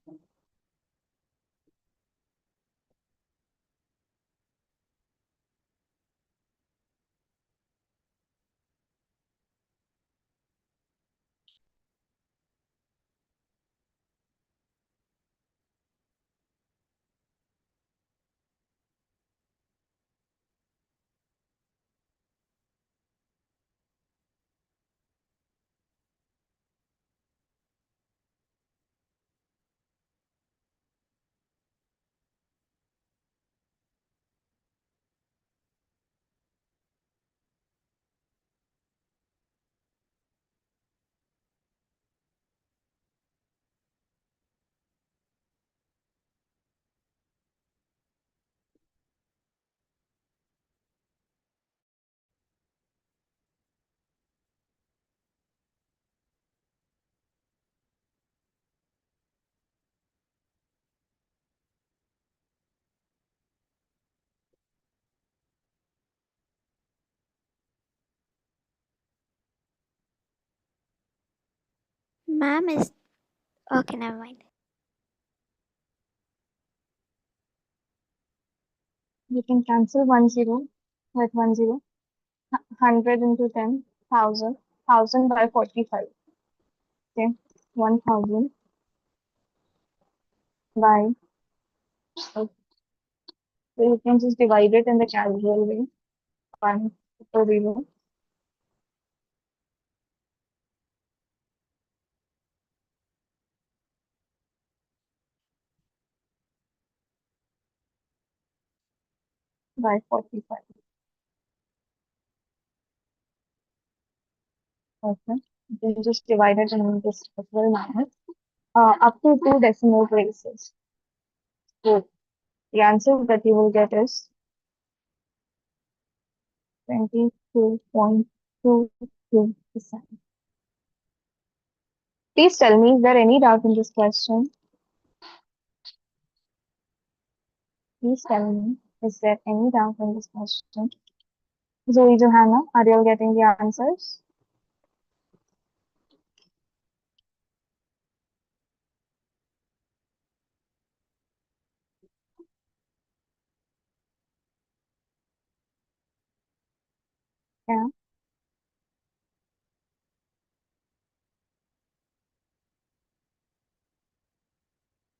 Ma'am is okay, never mind. You can cancel 10 with 10. 100 into 10, 1000. 1000 by 45. Okay. 1000 by. So you can just divide it in the casual way. 1 to 0. By 45. Okay. You can just divide it in this possible manner. Up to two decimal places. So The answer that you will get is 22.22%. Please tell me, is there any doubt in this question? Please tell me, is there any doubt in this question? Zoe, Johanna, are you all getting the answers? Yeah.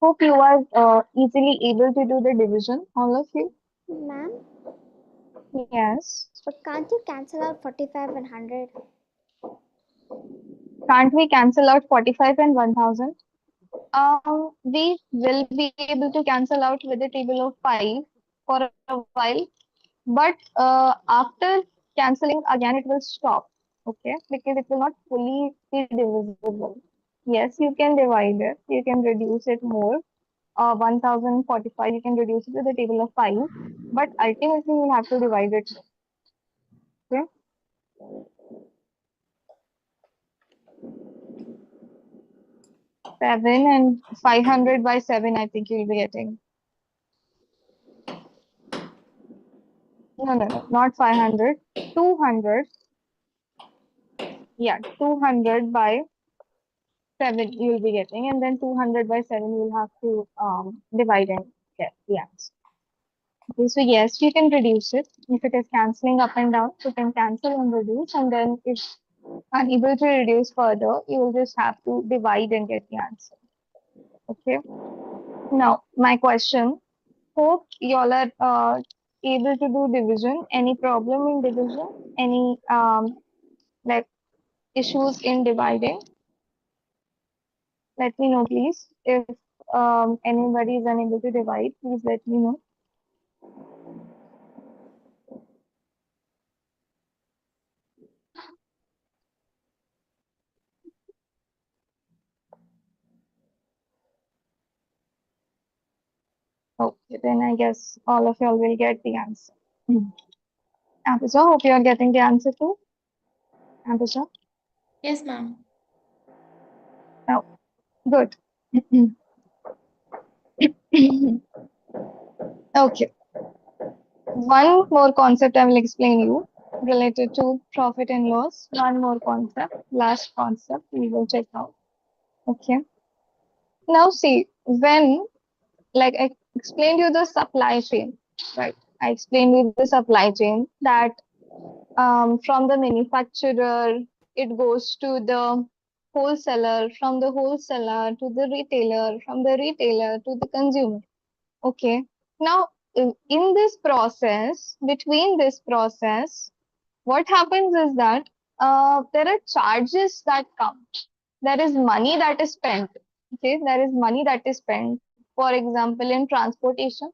Hope you are easily able to do the division, all of you. Ma'am, Yes. but can't you cancel out 45 and 100? Can't we cancel out 45 and 1000? We will be able to cancel out with a table of 5 for a while, but after cancelling again it will stop, okay, because it will not fully be divisible. Yes, you can divide it, you can reduce it more. 1045, you can reduce it with a table of 5, but ultimately you'll have to divide it. Okay. 7 and 500 by 7, I think you'll be getting. No, not 500. 200. Yeah, 200 by 7 you'll be getting, and then 200 by 7 you'll have to divide and get the answer. Okay, so yes, you can reduce it. If it is cancelling up and down, you can cancel and reduce, and then if unable to reduce further, you will just have to divide and get the answer. Okay. Now, my question, hope you all are able to do division. Any problem in division? Any like issues in dividing? Let me know, please. If anybody is unable to divide, please let me know. Okay, then I guess all of y'all will get the answer. Ampisha, hope you are getting the answer too. Ampisha? Yes, ma'am. Oh, good. Okay. One more concept I will explain you related to profit and loss. One more concept, last concept we will check out. Okay. Now see, when like I explained you the supply chain, right? I explained you the supply chain that from the manufacturer, it goes to the wholesaler, from the wholesaler to the retailer, from the retailer to the consumer. Okay. Now, in this process, between this process, what happens is that there are charges that come. There is money that is spent. Okay, there is money that is spent. For example, in transportation,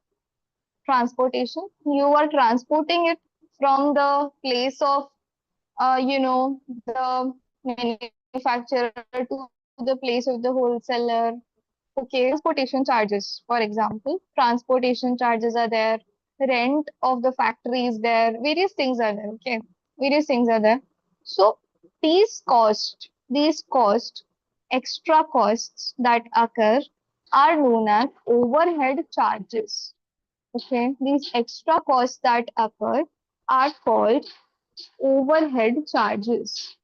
you are transporting it from the place of the manufacturer to the place of the wholesaler. Okay, transportation charges, for example, transportation charges are there, rent of the factory is there, various things are there. Okay, various things are there. So these costs, extra costs that occur are known as overhead charges. Okay, these extra costs that occur are called overhead charges.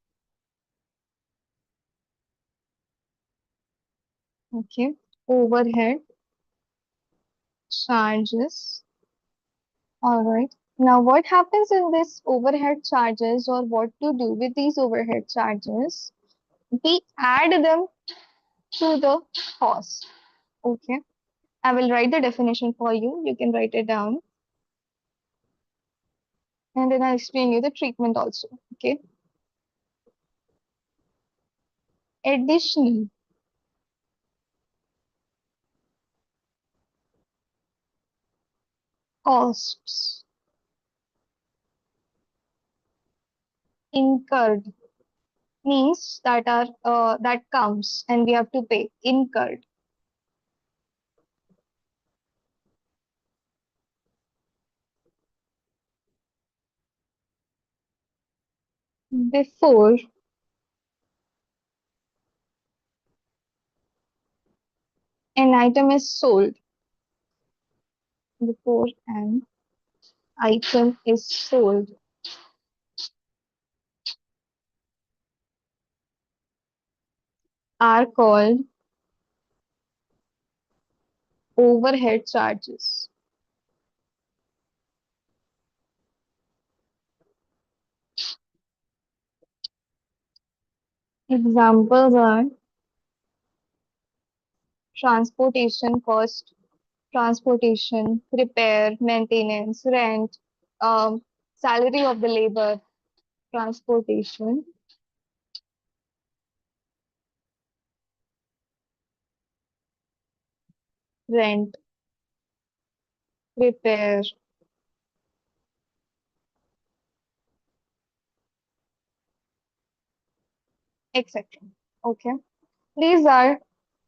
Okay, overhead charges. All right. Now, what happens in this overhead charges, or what to do with these overhead charges? We add them to the cost. Okay. I will write the definition for you. You can write it down. And then I'll explain you the treatment also. Okay. Additional costs incurred means that comes and we have to pay. Incurred. before an item is sold, before an item is sold, are called overhead charges. Examples are transportation cost, transportation, repair, maintenance, rent, salary of the labor, transportation, rent, repair, etc. Okay, these are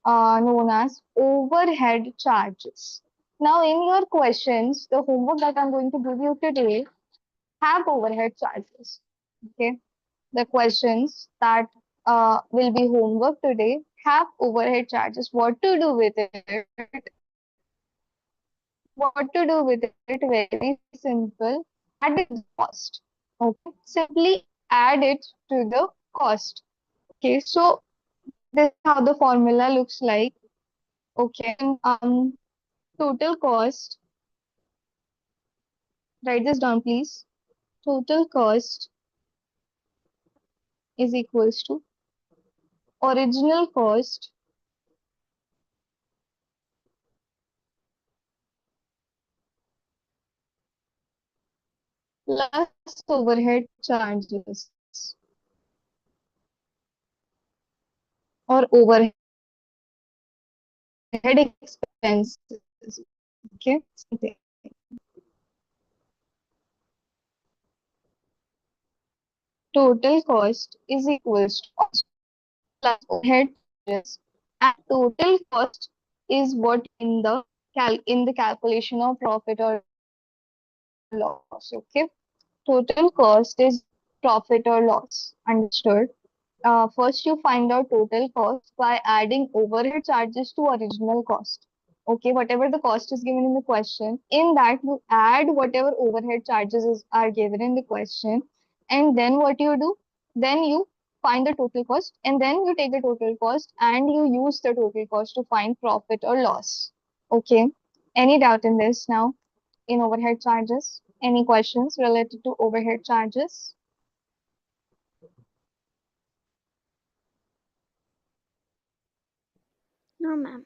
known as overhead charges. Now, in your questions, the homework that I'm going to give you today have overhead charges. Okay, the questions that will be homework today have overhead charges. What to do with it? What to do with it? Very simple. Add it to the cost. Okay, simply add it to the cost. Okay, so this is how the formula looks like. Okay, total cost. Write this down, please. Total cost is equals to original cost plus overhead charges or overhead expenses. Okay. Total cost is equals to cost plus overhead charges, and total cost is what in the calculation of profit or loss. Okay. Total cost is profit or loss. Understood? First, you find out total cost by adding overhead charges to original cost. Okay, whatever the cost is given in the question, in that you add whatever overhead charges are given in the question, and then what you do? Then you find the total cost, and then you take the total cost and you use the total cost to find profit or loss. Okay, any doubt in this now in overhead charges? Any questions related to overhead charges? No, ma'am.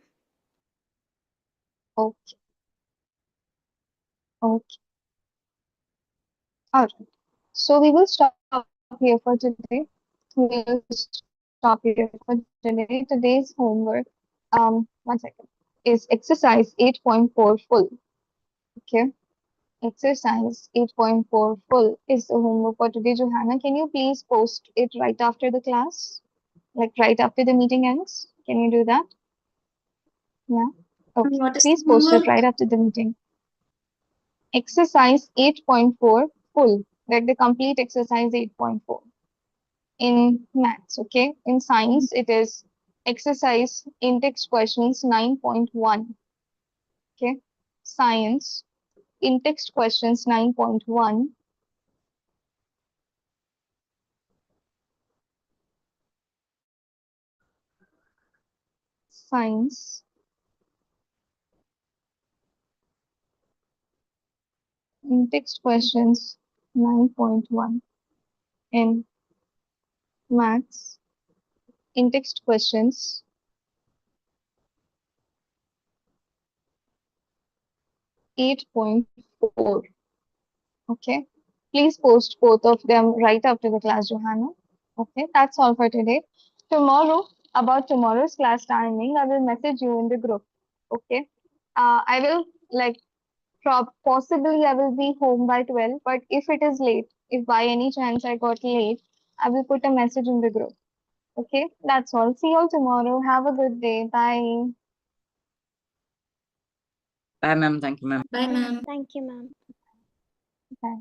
Okay, okay. All right. So we will stop here for today. We will stop here for today. Today's homework, 1 second, is exercise 8.4 full. Okay. Exercise 8.4 full is the homework for today. Johanna, can you please post it right after the class? Like right after the meeting ends? Can you do that? Yeah. Okay. What is Please the post it homework? right after the meeting. Exercise 8.4 full. Like the complete exercise 8.4. In maths, okay? In science, it is exercise in-text questions 9.1, okay? Science, in-text questions 9.1, science, in-text questions 9.1, in maths, in-text questions 8.4, okay? Please post both of them right after the class, Johanna. Okay, that's all for today. Tomorrow, about tomorrow's class timing, I will message you in the group. Okay. I will like possibly I will be home by 12, but if it is late, if by any chance I got late, I will put a message in the group. Okay, that's all. See you all tomorrow. Have a good day. Bye. Bye, ma'am. Thank you, ma'am. Bye, ma'am. Thank you, ma'am. Bye.